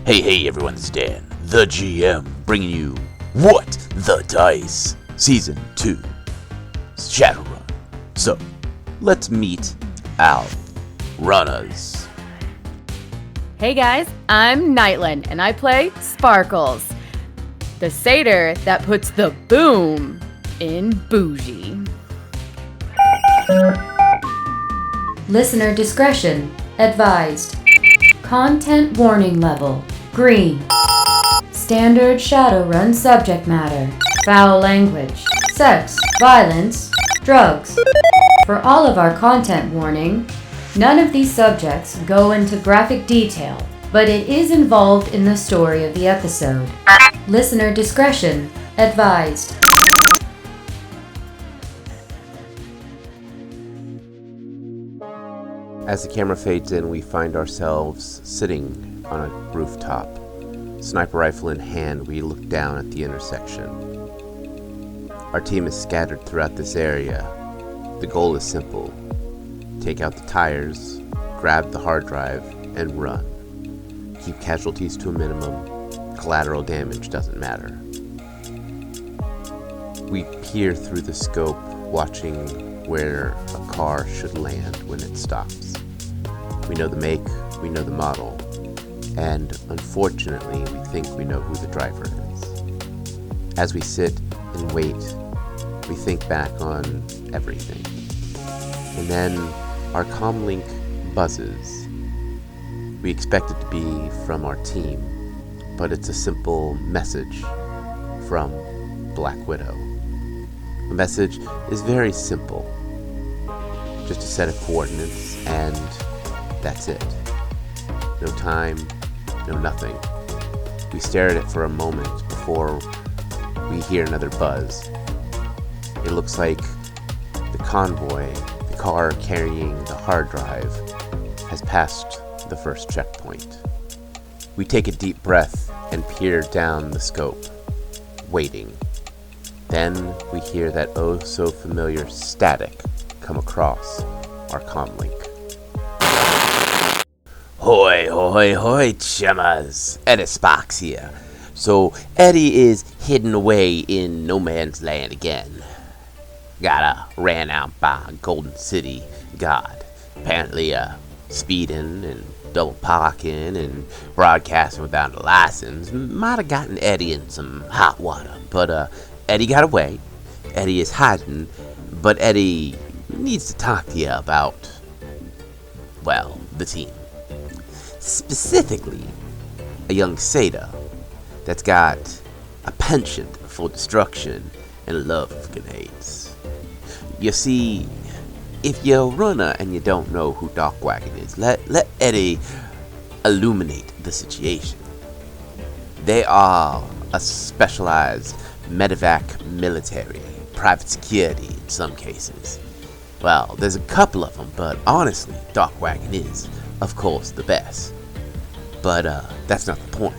Hey everyone, it's Dan, the GM, bringing you What the Dice, Season 2, Shadowrun. So, let's meet our runners. Hey guys, I'm Nightland, and I play Sparkles, the satyr that puts the boom in bougie. Listener discretion advised. Content warning level green. Standard Shadowrun subject matter: foul language, sex, violence, drugs. For all of our content warning, none of these subjects go into graphic detail, but it is involved in the story of the episode. Listener discretion advised. As the camera fades in, we find ourselves sitting on a rooftop. Sniper rifle in hand, we look down at the intersection. Our team is scattered throughout this area. The goal is simple: take out the tires, grab the hard drive, and run. Keep casualties to a minimum. Collateral damage doesn't matter. We peer through the scope, watching where a car should land when it stops. We know the make, we know the model, and unfortunately, we think we know who the driver is. As we sit and wait, we think back on everything. And then our comlink buzzes. We expect it to be from our team, but it's a simple message from Black Widow. The message is very simple. Just a set of coordinates, and that's it. No time, no nothing. We stare at it for a moment before we hear another buzz. It looks like the convoy, the car carrying the hard drive, has passed the first checkpoint. We take a deep breath and peer down the scope, waiting. Then we hear that oh so familiar static come across our comlink. Hoy, hoy, hoy, chummers. Eddie Sparks here. So, Eddie is hidden away in no man's land again. Got ran out by Golden City guard. Apparently, speeding and double parking and broadcasting without a license might have gotten Eddie in some hot water. But, Eddie got away. Eddie is hiding. But Eddie needs to talk to you about, well, the team. Specifically, a young satyr that's got a penchant for destruction and a love of grenades. You see, if you're a runner and you don't know who Darkwagon is, let Eddie illuminate the situation. They are a specialized medevac military, private security in some cases. Well, there's a couple of them, but honestly, Darkwagon is, of course, the best. But that's not the point.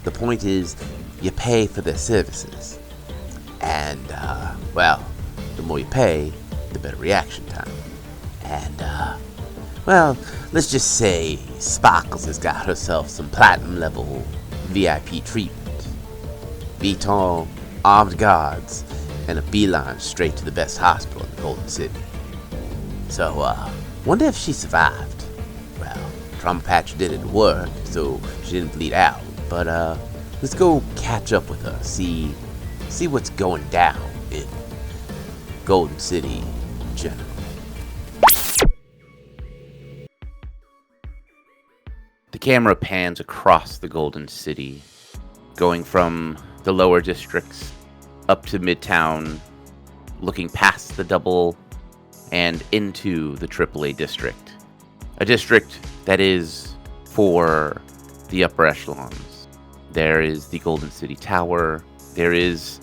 The point is, you pay for their services. And, well, the more you pay, the better reaction time. And, well, let's just say Sparkles has got herself some platinum level VIP treatment. VTOL, armed guards, and a beeline straight to the best hospital in the Golden City. So, wonder if she survived. Well, trauma patch didn't work, so she didn't bleed out. But, let's go catch up with her, see what's going down in Golden City in general. The camera pans across the Golden City, going from the lower districts up to Midtown, looking past the double and into the AAA district. A district that is for the upper echelons. There is the Golden City Tower. There is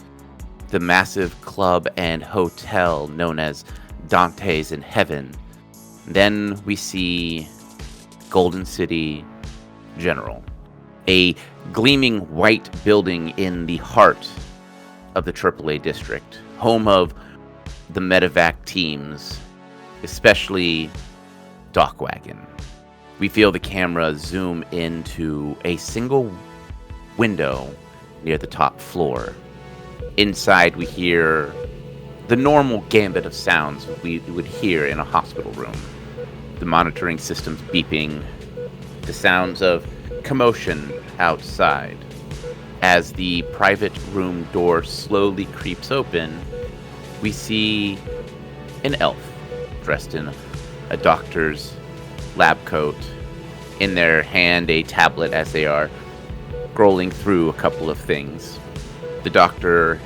the massive club and hotel known as Dante's in Heaven. Then we see Golden City General, a gleaming white building in the heart of the AAA district, home of the medevac teams, especially Darkwagon. We feel the camera zoom into a single window near the top floor. Inside, we hear the normal gambit of sounds we would hear in a hospital room. The monitoring system's beeping, the sounds of commotion outside. As the private room door slowly creeps open, we see an elf dressed in a doctor's lab coat, in their hand a tablet as they are scrolling through a couple of things. The doctor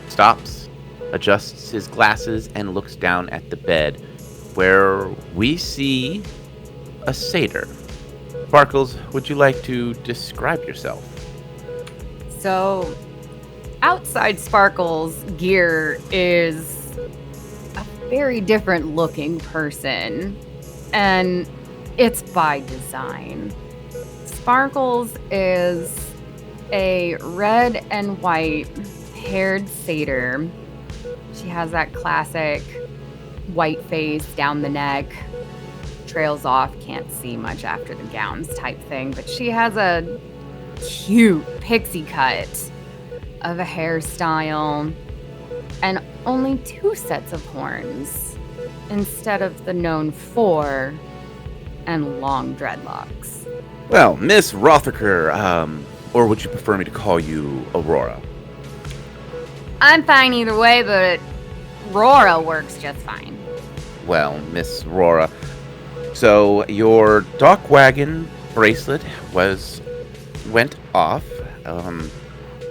stops, adjusts his glasses, and looks down at the bed, where we see a satyr. Sparkles, would you like to describe yourself? So, outside Sparkle's gear is a very different looking person, and it's by design. Sparkles is a red and white haired satyr. She has that classic white face down the neck, trails off, can't see much after the gowns type thing, but she has a cute pixie cut of a hairstyle and only 2 sets of horns instead of the known 4 and long dreadlocks. Well, Miss Rothaker, or would you prefer me to call you Aurora? I'm fine either way, but Aurora works just fine. Well, Miss Aurora, so your dock wagon bracelet went off.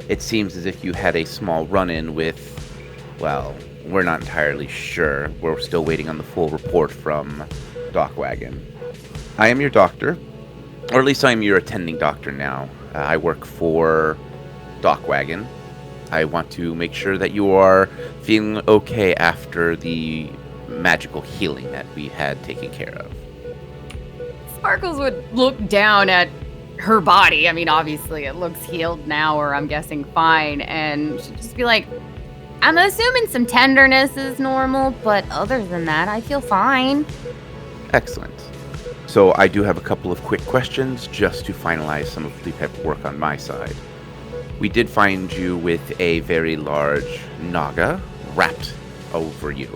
It seems as if you had a small run-in with, well, we're not entirely sure. We're still waiting on the full report from dock wagon. I am your doctor, or at least I am your attending doctor now. I work for dock wagon. I want to make sure that you are feeling okay after the magical healing that we had taken care of. Sparkles would look down at her body. I mean, obviously it looks healed now, or I'm guessing fine, and she'd just be like, I'm assuming some tenderness is normal, but other than that, I feel fine. Excellent. So I do have a couple of quick questions just to finalize some of the paperwork on my side. We did find you with a very large naga wrapped over you.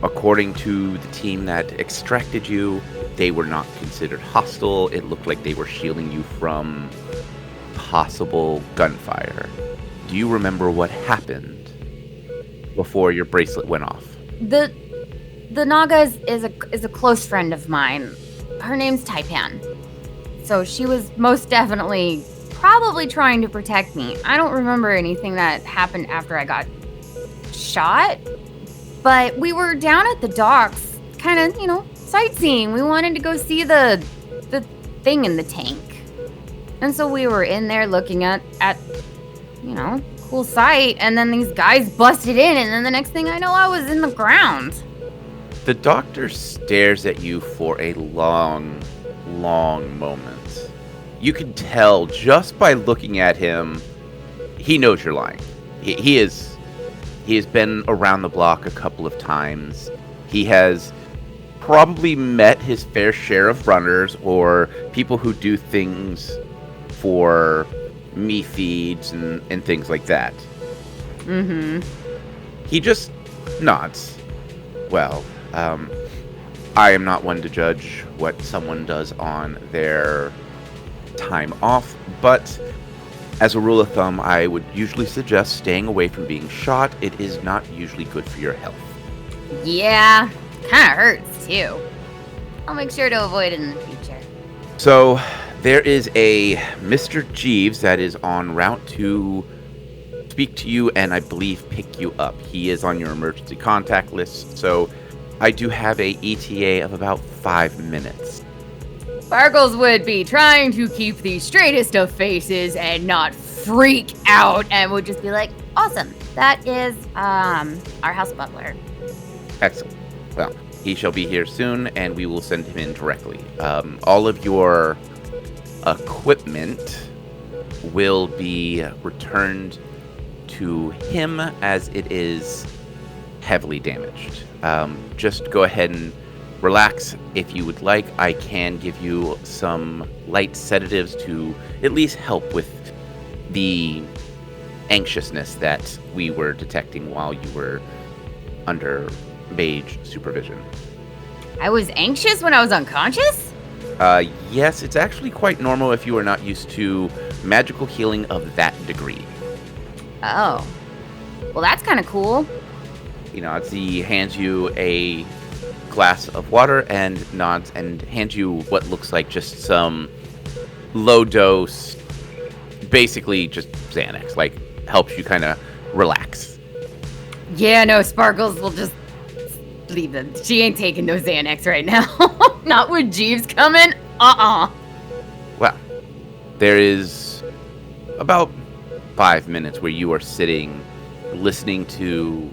According to the team that extracted you, they were not considered hostile. It looked like they were shielding you from possible gunfire. Do you remember what happened before your bracelet went off? The Naga is a close friend of mine. Her name's Taipan. So she was most definitely probably trying to protect me. I don't remember anything that happened after I got shot, but we were down at the docks, kind of, sightseeing. We wanted to go see the thing in the tank. And so we were in there looking at cool sight, and then these guys busted in, and then the next thing I know, I was in the ground. The doctor stares at you for a long, long moment. You can tell just by looking at him, he knows you're lying. He has been around the block a couple of times. He has probably met his fair share of runners or people who do things for me feeds and things like that. Mm-hmm. He just nods. Well, I am not one to judge what someone does on their time off, but as a rule of thumb, I would usually suggest staying away from being shot. It is not usually good for your health. Yeah, kind of hurts too. I'll make sure to avoid it in the future. So, there is a Mr. Jeeves that is en route to speak to you and I believe pick you up. He is on your emergency contact list, so I do have a ETA of about 5 minutes. Sparkles would be trying to keep the straightest of faces and not freak out, and would just be like, awesome, that is our house butler. Excellent. Well, he shall be here soon, and we will send him in directly. All of your equipment will be returned to him as it is heavily damaged. Just go ahead and relax. If you would like, I can give you some light sedatives to at least help with the anxiousness that we were detecting while you were under mage supervision. I was anxious when I was unconscious? Yes, it's actually quite normal if you are not used to magical healing of that degree. Oh. Well, that's kind of cool. He nods. He hands you a glass of water and nods and hands you what looks like just some low dose, basically just Xanax, like helps you kind of relax. Yeah, no, Sparkles will just leave them. She ain't taking no Xanax right now. Not with Jeeves coming. Well, there is about 5 minutes where you are sitting, listening to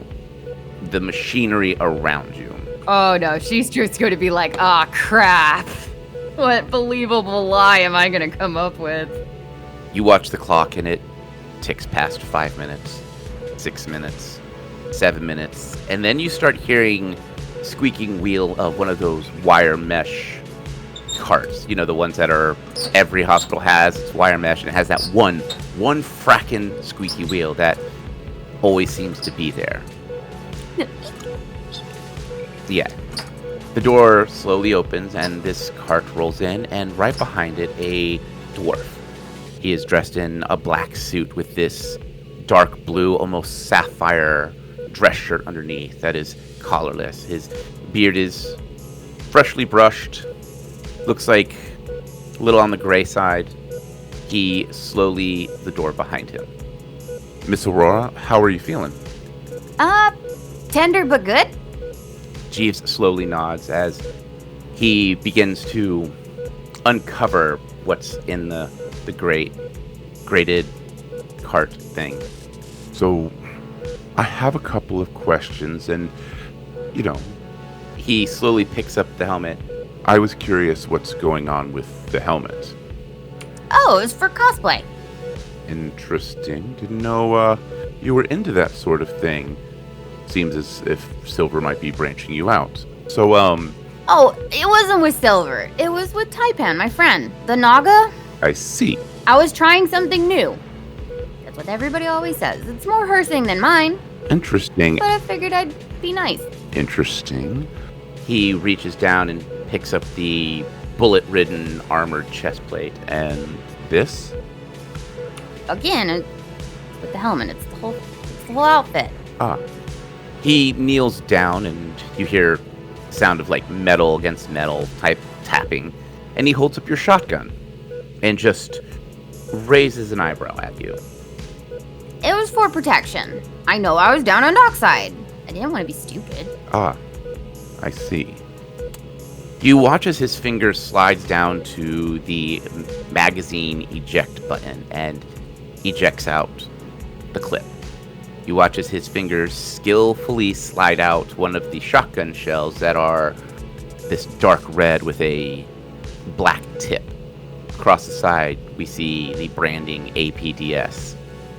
the machinery around you. Oh no, she's just going to be like, crap. What believable lie am I going to come up with? You watch the clock and it ticks past 5 minutes, 6 minutes, 7 minutes, and then you start hearing squeaking wheel of one of those wire mesh carts. You know, the ones that every hospital has. It's wire mesh, and it has that one frackin' squeaky wheel that always seems to be there. Yeah. The door slowly opens, and this cart rolls in, and right behind it, a dwarf. He is dressed in a black suit with this dark blue, almost sapphire dress shirt underneath that is collarless. His beard is freshly brushed. Looks like a little on the gray side. He slowly, the door behind him. Miss Aurora, how are you feeling? Tender but good? Jeeves slowly nods as he begins to uncover what's in the grated cart thing. So, I have a couple of questions, and, He slowly picks up the helmet. I was curious what's going on with the helmet. Oh, it was for cosplay. Interesting. Didn't know you were into that sort of thing. Seems as if Silver might be branching you out. So, Oh, it wasn't with Silver. It was with Taipan, my friend. The Naga? I see. I was trying something new. That's what everybody always says. It's more her thing than mine. Interesting. But I figured I'd be nice. Interesting. He reaches down and picks up the bullet-ridden armored chest plate. And this? Again, it's with the helmet. It's the whole outfit. Ah, He kneels down, and you hear sound of like metal against metal type tapping, and he holds up your shotgun and just raises an eyebrow at you. It was for protection. I know I was down on dockside. I didn't want to be stupid. I see. You watch as his finger slides down to the magazine eject button and ejects out the clip. You watch as his fingers skillfully slide out one of the shotgun shells that are this dark red with a black tip. Across the side, we see the branding APDS.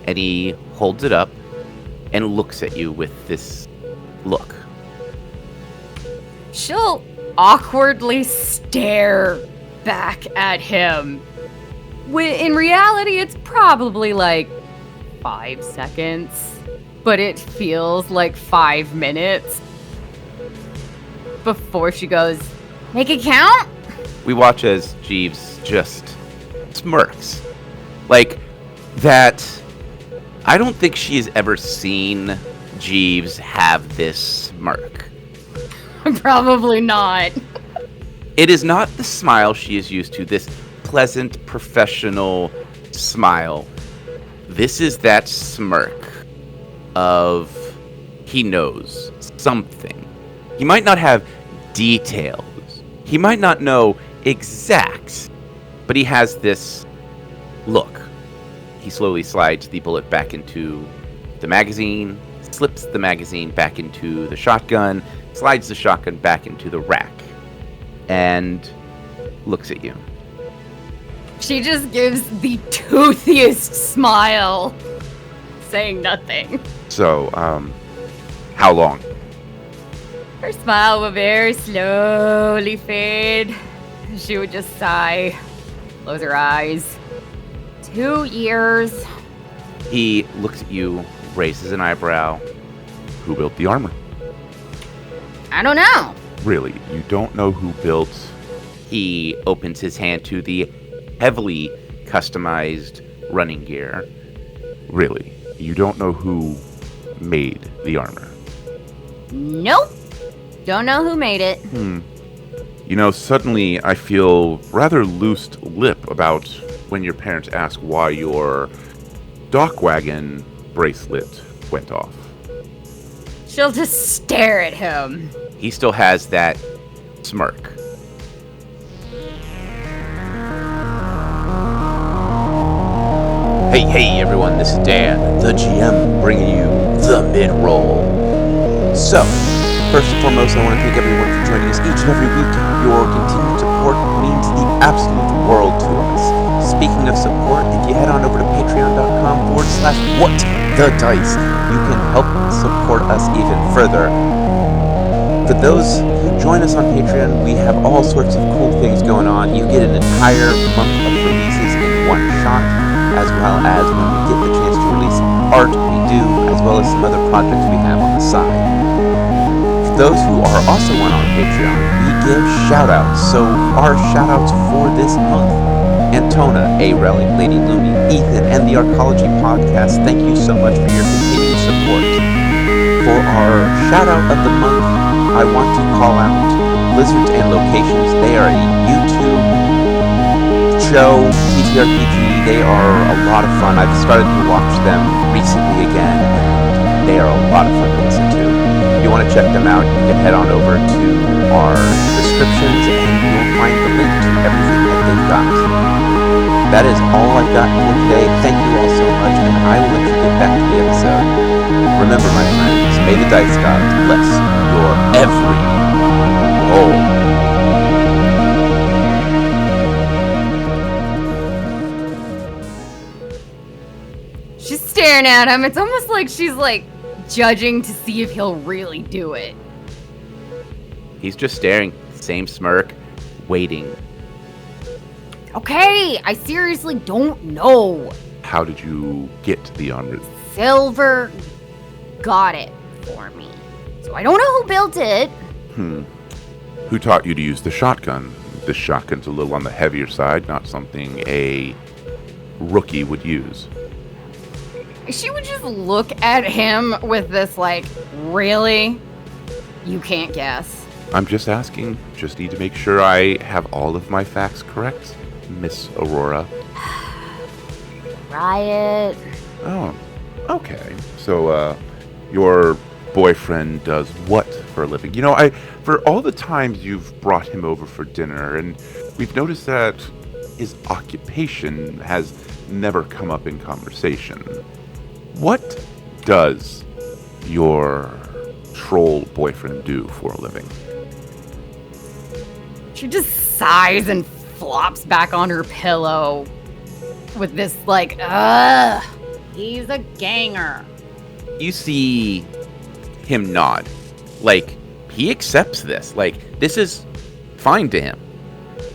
And he holds it up and looks at you with this look. She'll awkwardly stare back at him. In reality, it's probably like 5 seconds. But it feels like 5 minutes before she goes, "Make it count?" We watch as Jeeves just smirks. Like, that... I don't think she has ever seen Jeeves have this smirk. Probably not. It is not the smile she is used to, this pleasant, professional smile. This is that smirk of he knows something. He might not have details. He might not know exact, but he has this look. He slowly slides the bullet back into the magazine, slips the magazine back into the shotgun, slides the shotgun back into the rack, and looks at you. She just gives the toothiest smile, saying nothing. So, how long? Her smile would very slowly fade. She would just sigh, close her eyes. 2 years. He looks at you, raises an eyebrow. Who built the armor? I don't know. Really, you don't know who built? He opens his hand to the heavily customized running gear. Really, you don't know who made the armor? Nope. Don't know who made it. You know, suddenly I feel rather loose-lipped about when your parents ask why your dock wagon bracelet went off. She'll just stare at him. He still has that smirk. Hey everyone, this is Dan, the GM, bringing you the mid-roll. So, first and foremost, I want to thank everyone for joining us each and every week. Your continued support means the absolute world to us. Speaking of support, if you head on over to patreon.com/whatthedice, you can help support us even further. For those who join us on Patreon, we have all sorts of cool things going on. You get an entire month of releases in one shot, as well as when we get the chance to release art, we do, as well as some other projects we have on the side. For those who are also on our Patreon, we give shout-outs. So our shout-outs for this month: Antona, A-Relic, Lady Lumi, Ethan, and the Arcology Podcast, thank you so much for your continued support. For our shout-out of the month, I want to call out Blizzards and Locations. They are a YouTube show, TTRPG. They are a lot of fun. I've started to watch them recently again, and they are a lot of fun to listen to. If you want to check them out, you can head on over to our descriptions, and you'll find the link to everything that they've got. That is all I've got for today. Thank you all so much, and I will let you get back to the episode. Remember, my friends, may the dice gods bless your every roll. She's staring at him. It's almost like she's judging to see if he'll really do it. He's just staring, same smirk, waiting. Okay, I seriously don't know. How did you get the armor? Silver got it for me. So I don't know who built it. Who taught you to use the shotgun? The shotgun's a little on the heavier side, not something a rookie would use. She would just look at him with this really? You can't guess. I'm just asking. Just need to make sure I have all of my facts correct, Miss Aurora. Riot. Oh, okay. So, your boyfriend does what for a living? You know, for all the times you've brought him over for dinner, and we've noticed that his occupation has never come up in conversation. What does your troll boyfriend do for a living? She just sighs and flops back on her pillow with this he's a ganger. You see him nod. He accepts this. This is fine to him.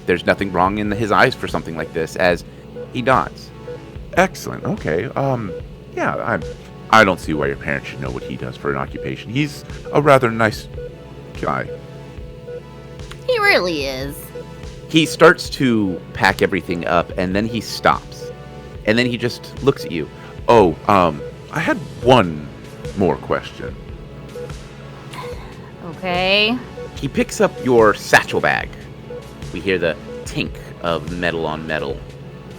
There's nothing wrong in his eyes for something like this, as he nods. Excellent. Okay. Yeah, I don't see why your parents should know what he does for an occupation. He's a rather nice guy. He really is. He starts to pack everything up, and then he stops. And then he just looks at you. Oh, I had one more question. Okay. He picks up your satchel bag. We hear the tink of metal on metal.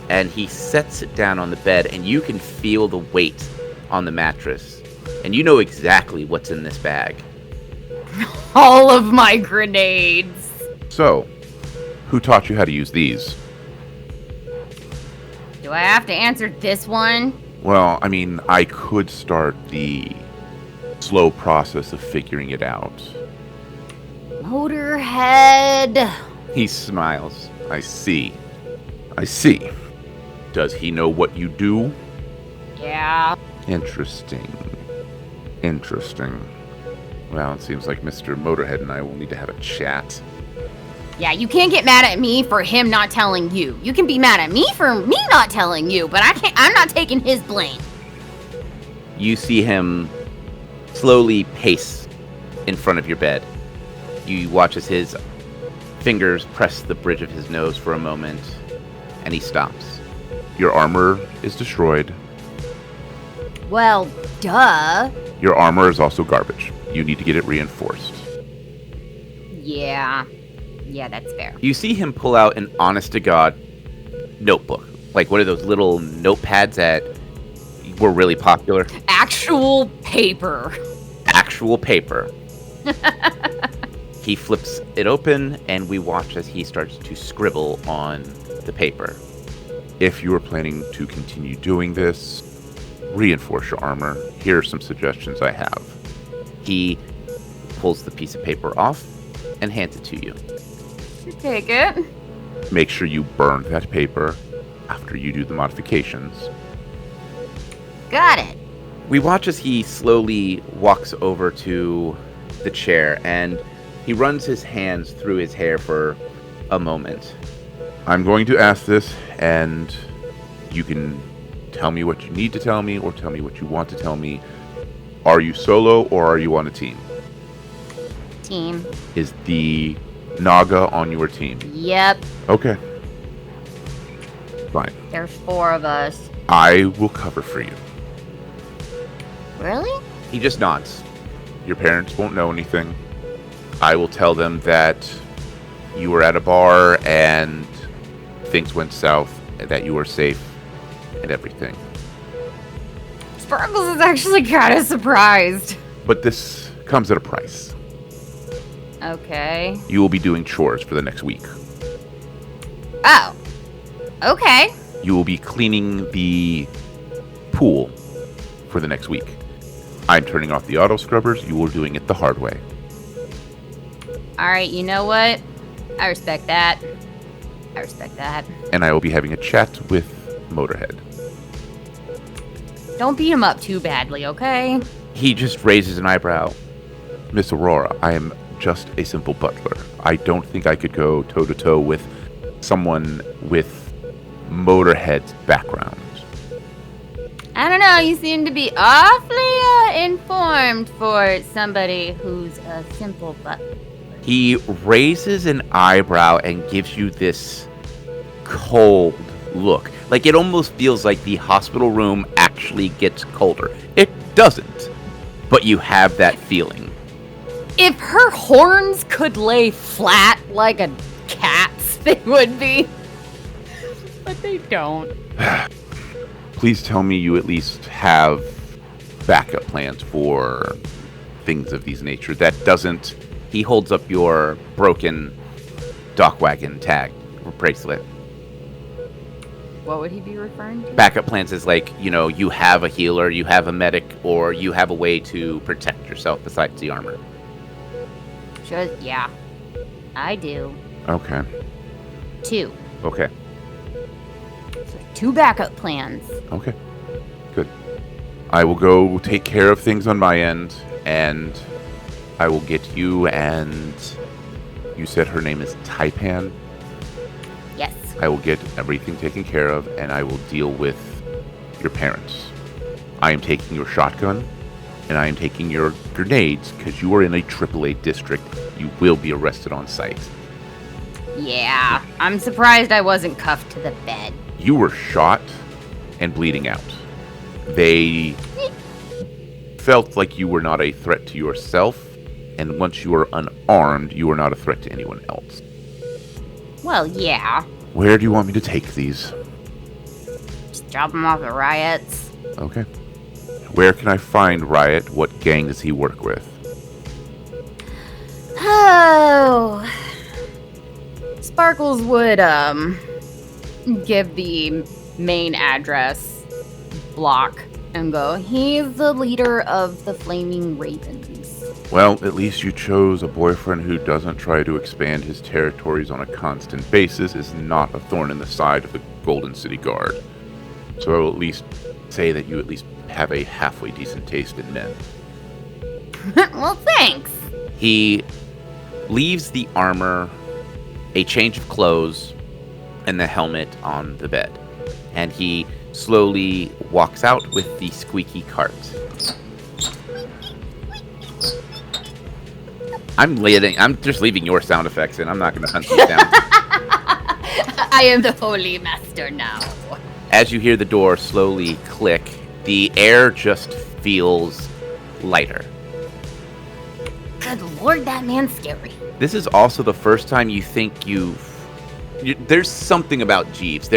And he sets it down on the bed, and you can feel the weight on the mattress. And you know exactly what's in this bag. All of my grenades. So, who taught you how to use these? Do I have to answer this one? Well, I mean, I could start the slow process of figuring it out. Motorhead. He smiles. I see. Does he know what you do? Yeah. Interesting. Well, it seems like Mr. Motorhead and I will need to have a chat. Yeah, you can't get mad at me for him not telling you. You can be mad at me for me not telling you, but I'm not taking his blame. You see him slowly pace in front of your bed. You watch as his fingers press the bridge of his nose for a moment, and he stops. Your armor is destroyed. Well, duh. Your armor is also garbage. You need to get it reinforced. Yeah, that's fair. You see him pull out an honest-to-God notebook. Like one of those little notepads that were really popular. Actual paper. Actual paper. He flips it open, and we watch as he starts to scribble on the paper. If you are planning to continue doing this, reinforce your armor. Here are some suggestions I have. He pulls the piece of paper off and hands it to you. Take it. Make sure you burn that paper after you do the modifications. Got it. We watch as he slowly walks over to the chair, and he runs his hands through his hair for a moment. I'm going to ask this, and you can tell me what you need to tell me or tell me what you want to tell me. Are you solo or are you on a team? Team. Is the Naga on your team? Yep. Okay. Fine. There's 4 of us. I will cover for you. Really? He just nods. Your parents won't know anything. I will tell them that you were at a bar and things went south, that you were safe and everything. Sparkles is actually kind of surprised. But this comes at a price. Okay. You will be doing chores for the next week. Oh. Okay. You will be cleaning the pool for the next week. I'm turning off the auto scrubbers. You are doing it the hard way. Alright, you know what? I respect that. And I will be having a chat with Motorhead. Don't beat him up too badly, okay? He just raises an eyebrow. Miss Aurora, I am just a simple butler. I don't think I could go toe-to-toe with someone with Motorhead's background. I don't know, you seem to be awfully informed for somebody who's a simple butler. He raises an eyebrow and gives you this cold look. Like it almost feels like the hospital room actually gets colder. It doesn't, but you have that feeling. If her horns could lay flat like a cat's, they would be. But they don't. Please tell me you at least have backup plans for things of these nature. That doesn't... He holds up your broken dock wagon tag or bracelet. What would he be referring to? Backup plans is like, you have a healer, you have a medic, or you have a way to protect yourself besides the armor. Sure, yeah. I do. Okay. 2. Okay. So 2 backup plans. Okay. Good. I will go take care of things on my end, and I will get you and... You said her name is Taipan? Yes. I will get everything taken care of, and I will deal with your parents. I am taking your shotgun, and I am taking your grenades, because you are in a AAA district. You will be arrested on sight. Yeah, I'm surprised I wasn't cuffed to the bed. You were shot and bleeding out. They felt like you were not a threat to yourself, and once you were unarmed, you were not a threat to anyone else. Well, yeah. Where do you want me to take these? Just drop them off at Riot's. Okay. Where can I find Riot? What gang does he work with? Oh. Sparkles would, give the main address block and go, he's the leader of the Flaming Ravens. Well, at least you chose a boyfriend who doesn't try to expand his territories on a constant basis, is not a thorn in the side of the Golden City Guard. So I will at least say that you at least have a halfway decent taste in men. Well, thanks. He leaves the armor, a change of clothes, and the helmet on the bed. And he slowly walks out with the squeaky cart. I'm just leaving your sound effects in. I'm not going to hunt these down. I am the holy master now. As you hear the door slowly click, the air just feels lighter. Good lord, that man's scary. This is also the first time you think there's something about Jeeves.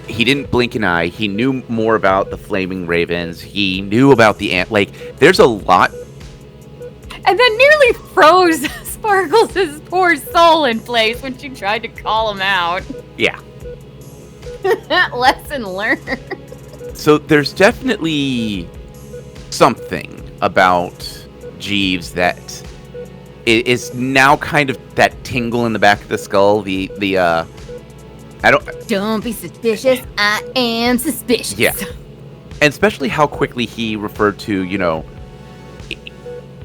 He didn't blink an eye. He knew more about the Flaming Ravens. He knew about the ant. Like, there's a lot. And then nearly froze Sparkles' poor soul in place when she tried to call him out. Yeah. Lesson learned. So there's definitely something about Jeeves that is now kind of that tingle in the back of the skull. Don't be suspicious. I am suspicious. Yeah. And especially how quickly he referred to,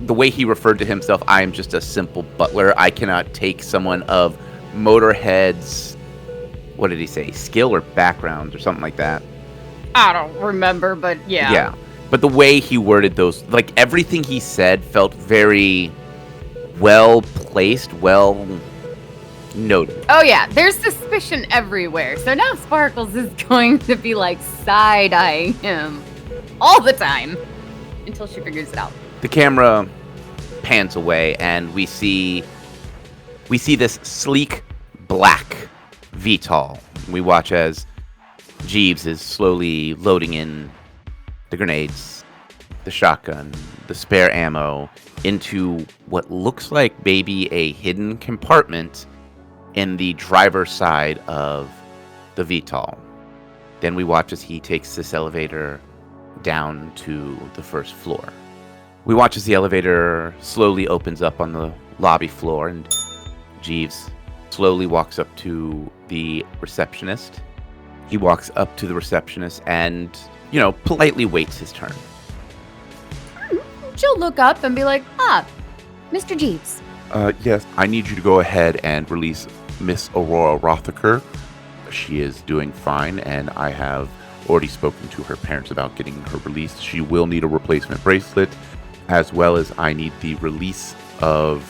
the way he referred to himself, I am just a simple butler. I cannot take someone of Motorhead's, what did he say, skill or background or something like that. I don't remember, but yeah. Yeah. But the way he worded those, like everything he said felt very well placed, well noted. Oh yeah, there's suspicion everywhere. So now Sparkles is going to be like side-eyeing him all the time until she figures it out. The camera pans away and we see this sleek black VTOL. We watch as Jeeves is slowly loading in the grenades, the shotgun, the spare ammo into what looks like maybe a hidden compartment in the driver's side of the VTOL. Then we watch as he takes this elevator down to the first floor. We watch as the elevator slowly opens up on the lobby floor and Jeeves slowly walks up to the receptionist. He walks up to the receptionist and, politely waits his turn. She'll look up and be like, Mr. Jeeves. Yes, I need you to go ahead and release Miss Aurora Rothaker. She is doing fine, and I have already spoken to her parents about getting her released. She will need a replacement bracelet, as well as I need the release of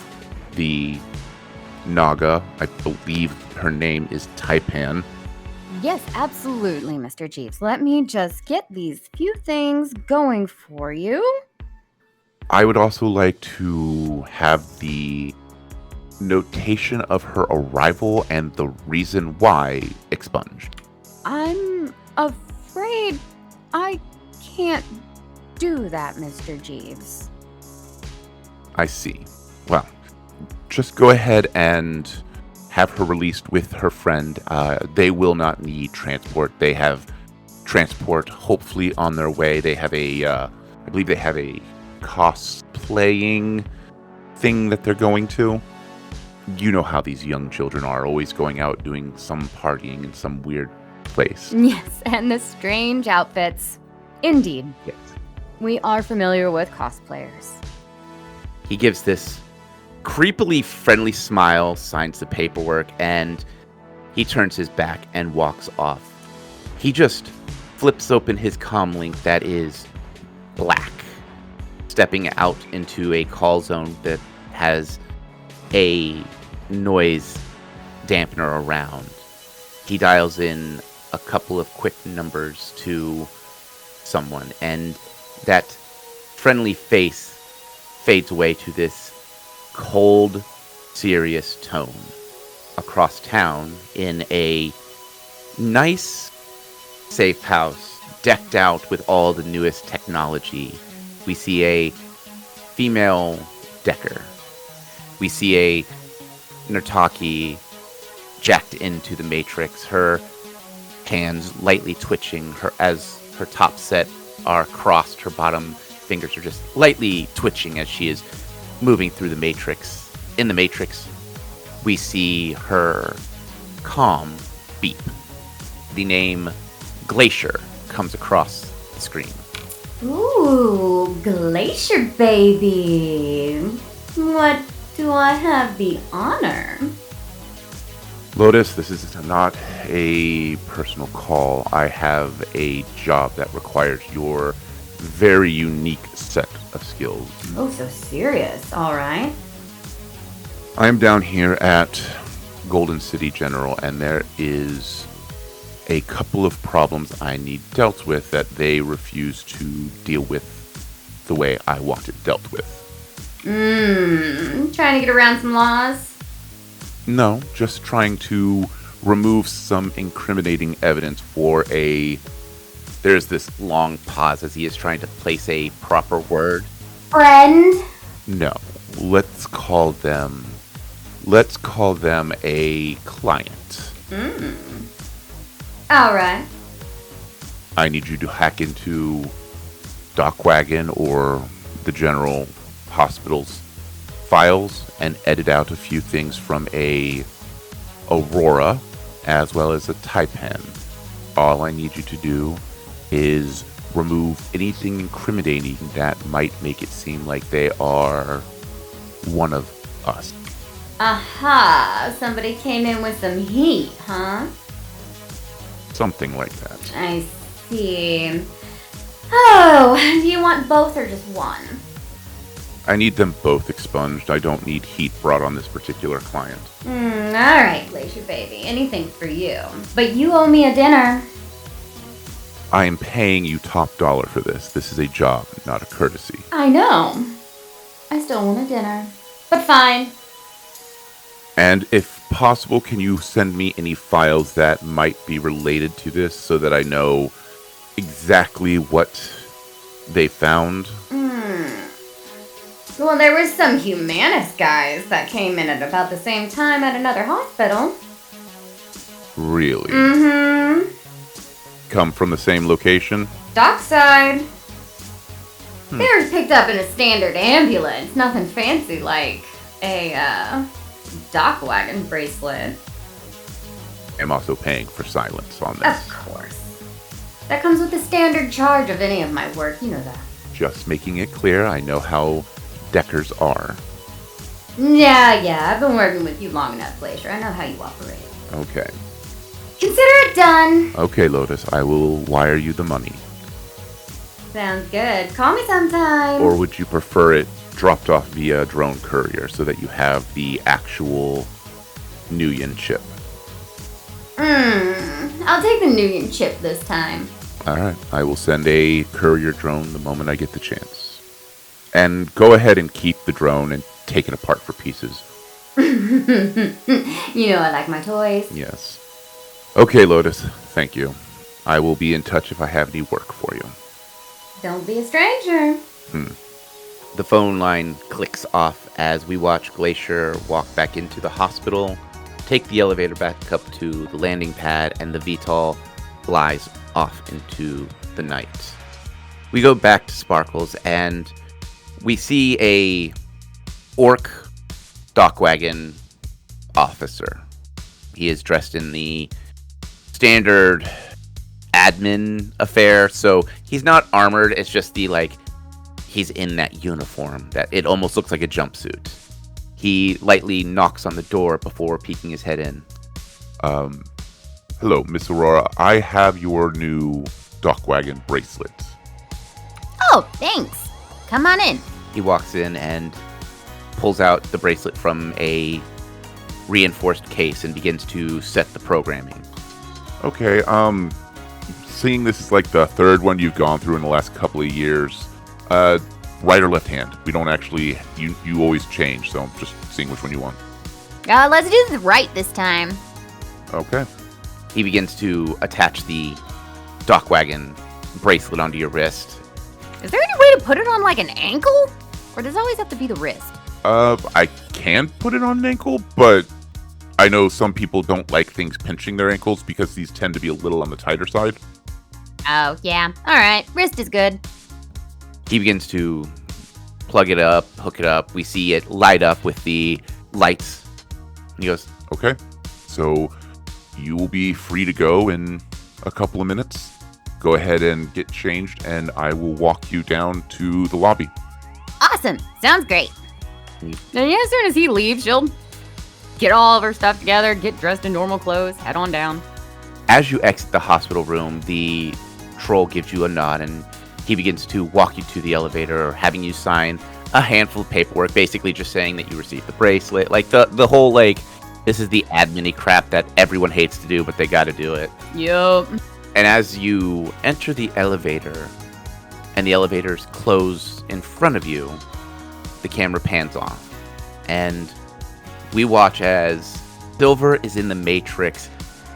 the Naga. I believe her name is Taipan. Yes, absolutely, Mr. Jeeves. Let me just get these few things going for you. I would also like to have the notation of her arrival and the reason why expunged. I'm afraid I can't do that, Mr. Jeeves. I see. Well, just go ahead and have her released with her friend. They will not need transport. They have transport hopefully on their way. They have I believe they have a cosplaying thing that they're going to. You know how these young children are, always going out doing some partying in some weird place. Yes, and the strange outfits. Indeed. Yes. We are familiar with cosplayers. He gives this creepily friendly smile, signs the paperwork, and he turns his back and walks off. He just flips open his comm link that is black, stepping out into a call zone that has a noise dampener around. He dials in a couple of quick numbers to someone, and that friendly face fades away to this cold, serious tone. Across town, in a nice, safe house, decked out with all the newest technology, we see a female Decker. We see a Nertaki jacked into the Matrix, her hands lightly twitching, as her top set are crossed, her bottom fingers are just lightly twitching as she is moving through the Matrix. In the Matrix, we see her comm beep. The name Glacier comes across the screen. Ooh, Glacier baby. What do I have the honor? Lotus, this is not a personal call. I have a job that requires your very unique set of skills. Oh, so serious. All right. I'm down here at Golden City General, and there is a couple of problems I need dealt with that they refuse to deal with the way I want it dealt with. Trying to get around some laws? No, just trying to remove some incriminating evidence for a... There's this long pause as he is trying to place a proper word. Friend? No, let's call them a client. All right. I need you to hack into DocWagon or the General Hospital's files and edit out a few things from a Aurora as well as a Taipan. All I need you to do is remove anything incriminating that might make it seem like they are one of us. Aha, somebody came in with some heat, huh? Something like that. I see. Oh, do you want both or just one? I need them both expunged. I don't need heat brought on this particular client. Alright, Glacier baby, anything for you. But you owe me a dinner. I am paying you top dollar for this. This is a job, not a courtesy. I know. I still want a dinner. But fine. And if possible, can you send me any files that might be related to this so that I know exactly what they found? Well, there was some Humanist guys that came in at about the same time at another hospital. Really? Mm-hmm. Come from the same location? Dockside. They were picked up in a standard ambulance. Nothing fancy like a, dock wagon bracelet. I'm also paying for silence on this. Of course. That comes with the standard charge of any of my work. You know that. Just making it clear, I know how Deckers are. Yeah, I've been working with you long enough, Glacier. I know how you operate. Okay. Consider it done. Okay, Lotus, I will wire you the money. Sounds good. Call me sometime. Or would you prefer it dropped off via drone courier so that you have the actual Nuyen chip? I'll take the Nuyen chip this time. Alright, I will send a courier drone the moment I get the chance. And go ahead and keep the drone and take it apart for pieces. You know I like my toys. Yes. Okay, Lotus, thank you. I will be in touch if I have any work for you. Don't be a stranger. The phone line clicks off as we watch Glacier walk back into the hospital, take the elevator back up to the landing pad, and the VTOL flies off into the night. We go back to Sparkles, and we see a orc dockwagon officer. He is dressed in the standard admin affair, so he's not armored. It's just he's in that uniform that it almost looks like a jumpsuit. He lightly knocks on the door before peeking his head in. Hello, Miss Aurora. I have your new dockwagon bracelet. Oh, thanks. Come on in. He walks in and pulls out the bracelet from a reinforced case and begins to set the programming. Okay, seeing this is like the third one you've gone through in the last couple of years, right or left hand? We don't actually, you always change, so I'm just seeing which one you want. Let's do this right this time. Okay. He begins to attach the dockwagon bracelet onto your wrist. Is there any way to put it on like an ankle? Or does it always have to be the wrist? I can put it on an ankle, but I know some people don't like things pinching their ankles because these tend to be a little on the tighter side. Oh, yeah. All right. Wrist is good. He begins to plug it up, hook it up. We see it light up with the lights. He goes, Okay, so you will be free to go in a couple of minutes. go ahead and get changed, and I will walk you down to the lobby. Awesome. Sounds great. And as soon as he leaves, she'll get all of her stuff together, get dressed in normal clothes, head on down. As you exit the hospital room, the troll gives you a nod, and he begins to walk you to the elevator, having you sign a handful of paperwork, basically just saying that you received the bracelet. Like, the whole, like, this is the admin-y crap that everyone hates to do, but they gotta do it. Yup. And as you enter the elevator, and the elevators close in front of you, the camera pans off. And we watch as Silver is in the Matrix,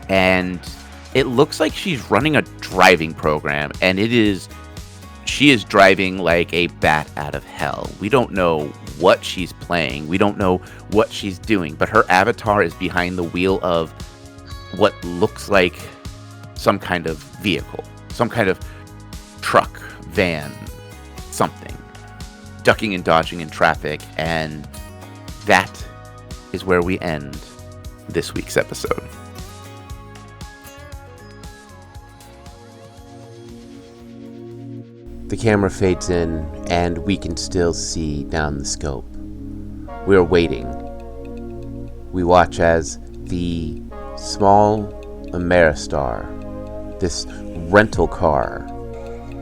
and it looks like she's running a driving program, and she is driving like a bat out of hell. We don't know what she's playing. We don't know what she's doing, but her avatar is behind the wheel of what looks like some kind of vehicle, some kind of truck, van, something, ducking and dodging in traffic, and that is where we end this week's episode. The camera fades in, and we can still see down the scope. We are waiting. We watch as the small Ameristar, this rental car,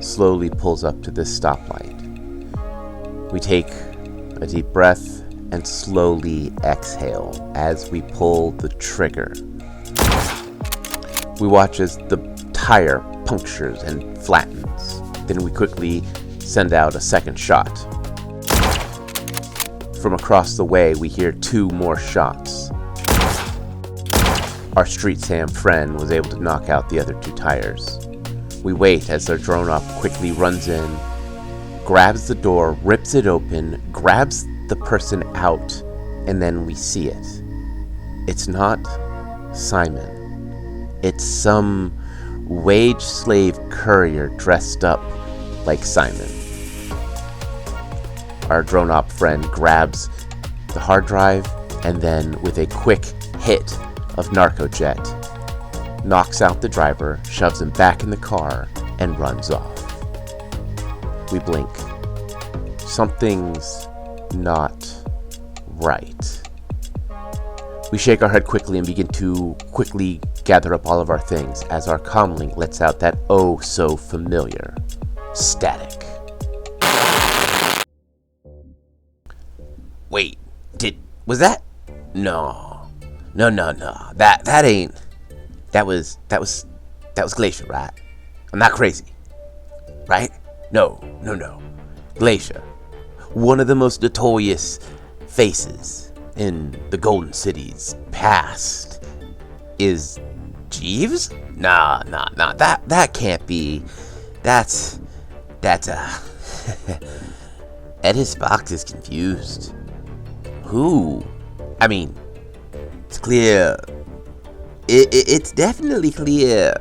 slowly pulls up to this stoplight. We take a deep breath and slowly exhale as we pull the trigger. We watch as the tire punctures and flattens. Then we quickly send out a second shot. From across the way, we hear 2 more shots. Our Street Sam friend was able to knock out the other 2 tires. We wait as their drone op quickly runs in, grabs the door, rips it open, grabs the person out, and then we see it. It's not Simon. It's some wage slave courier dressed up like Simon. Our drone op friend grabs the hard drive and then, with a quick hit of Narcojet, knocks out the driver, shoves him back in the car, and runs off. We blink. Something's not right. We shake our head quickly and begin to quickly gather up all of our things as our comlink lets out that oh so familiar static. Wait, was that? No. That ain't. That was Glacier, right? I'm not crazy, right? No. Glacier, one of the most notorious faces in the Golden City's past, is Jeeves? Nah. That can't be. That's Eddie Spock is confused. Who? I mean, it's clear. It's definitely clear.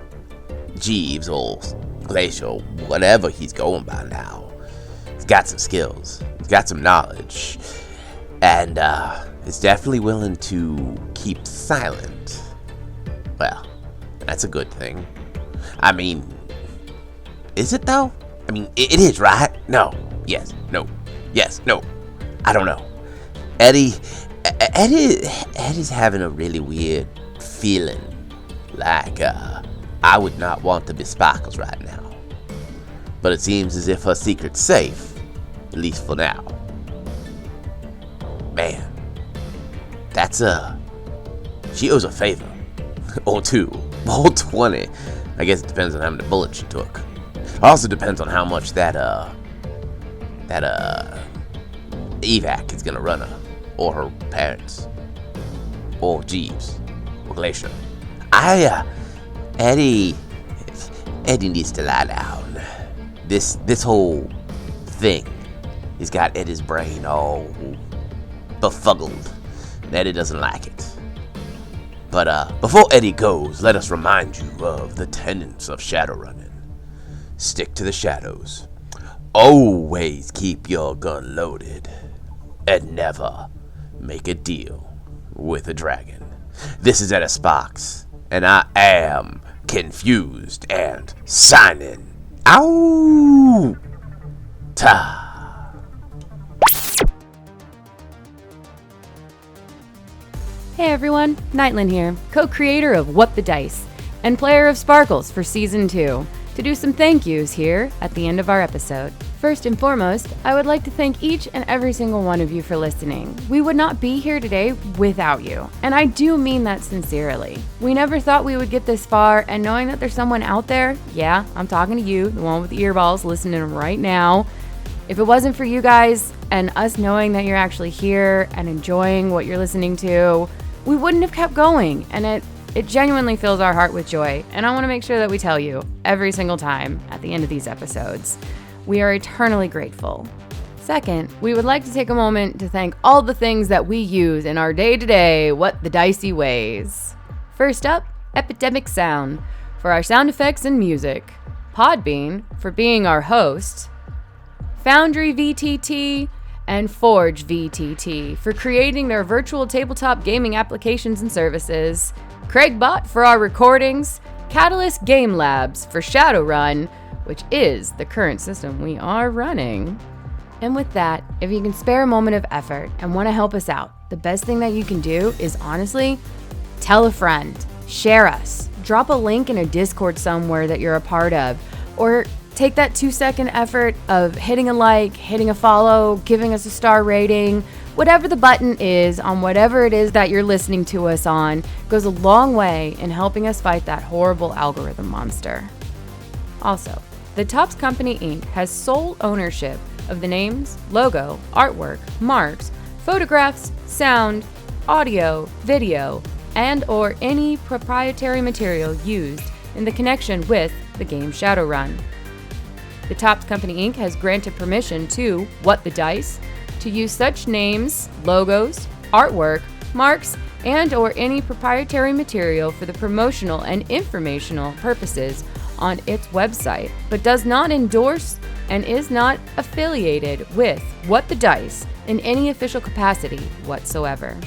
Jeeves or Glacier, whatever he's going by now, he's got some skills. He's got some knowledge, and is definitely willing to keep silent. Well, that's a good thing. I mean, is it though? I mean, it is, right? No. Yes. No. Yes. No. I don't know. Eddie's having a really weird feeling. Like, I would not want to be Sparkles right now. But it seems as if her secret's safe. At least for now. Man. That's she owes a favor. Or 2. Or 20. I guess it depends on how many bullets she took. Also depends on how much that evac is gonna run her. Or her parents. Or Jeeves. Or Glacier. Eddie needs to lie down. This whole thing has got Eddie's brain all befuddled. Eddie doesn't like it. But before Eddie goes, let us remind you of the tenets of Shadowrunning. Stick to the shadows. Always keep your gun loaded. And never make a deal with a dragon. This is Eddie Sparks, and I am confused and signing out. Hey everyone, Nightland here, co-creator of What the Dice, and player of Sparkles for Season 2, to do some thank yous here at the end of our episode. First and foremost, I would like to thank each and every single one of you for listening. We would not be here today without you, and I do mean that sincerely. We never thought we would get this far, and knowing that there's someone out there, yeah, I'm talking to you, the one with the earballs listening right now. If it wasn't for you guys and us knowing that you're actually here and enjoying what you're listening to, we wouldn't have kept going, and it genuinely fills our heart with joy, and I want to make sure that we tell you every single time at the end of these episodes. We are eternally grateful. Second, we would like to take a moment to thank all the things that we use in our day-to-day What the Dicey ways. First up, Epidemic Sound for our sound effects and music, Podbean for being our host, Foundry VTT, and Forge VTT for creating their virtual tabletop gaming applications and services, Craigbot for our recordings, Catalyst Game Labs for Shadowrun, which is the current system we are running. And with that, if you can spare a moment of effort and want to help us out, the best thing that you can do is honestly, tell a friend, share us, drop a link in a Discord somewhere that you're a part of, or take that 2-second effort of hitting a like, hitting a follow, giving us a star rating. Whatever the button is on whatever it is that you're listening to us on goes a long way in helping us fight that horrible algorithm monster. Also, the Topps Company Inc. has sole ownership of the names, logo, artwork, marks, photographs, sound, audio, video, and or any proprietary material used in the connection with the game Shadowrun. The Topps Company Inc. has granted permission to What the Dice to use such names, logos, artwork, marks, and or any proprietary material for the promotional and informational purposes on its website, but does not endorse and is not affiliated with What the Dice in any official capacity whatsoever.